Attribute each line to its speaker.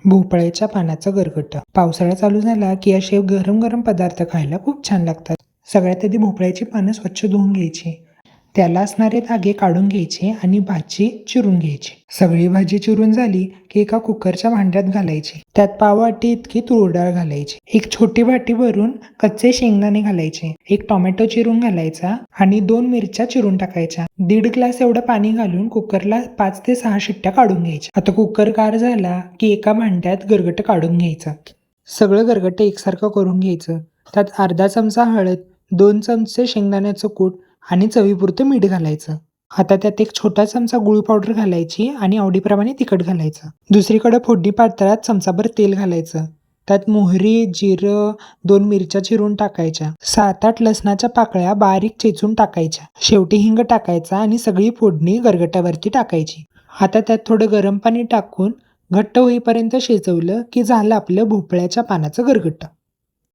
Speaker 1: भोपळ्याच्या पानाचं गरगटं. पावसाळा चालू झाला की असे गरम गरम पदार्थ खायला खूप छान लागतात. सगळ्यात आधी भोपळ्याची पानं स्वच्छ धुवून घ्यायची. त्याला असणारे धागे काढून घ्यायचे आणि भाजी चिरून घ्यायची. सगळी भाजी चिरून झाली की एका कुकरच्या भांड्यात घालायची. त्यात पाव वाटी इतकी तूर डाळ घालायची. एक छोटी वाटी भरून कच्चे शेंगदाणे घालायचे. एक टोमॅटो चिरून घालायचा आणि 2 मिरच्या चिरून टाकायच्या. 1.5 ग्लास एवढं पाणी घालून कुकरला 5 ते 6 शिट्ट्या काढून घ्यायच्या. आता कुकर गार झाला की एका भांड्यात गरगटं काढून घ्यायचं. सगळं गरगटं एकसारखं करून घ्यायचं. त्यात अर्धा चमचा हळद, 2 चमचे शेंगदाण्याचं कूट आणि चवीपुरतं मीठ घालायचं. आता त्यात एक छोटा चमचा गूळ पावडर घालायची आणि आवडीप्रमाणे तिखट घालायचं. दुसरीकडे फोडणी पात्रात चमचाभर तेल घालायचं. त्यात मोहरी, जिरं, 2 मिरच्या चिरून टाकायच्या. 7-8 लसणाच्या पाकळ्या बारीक चेचून टाकायच्या. शेवटी हिंग टाकायचा आणि सगळी फोडणी गरगट्यावरती टाकायची. आता त्यात थोडं गरम पाणी टाकून घट्ट होईपर्यंत शिजवलं की झालं आपलं भोपळ्याच्या पानाचं गरगटं.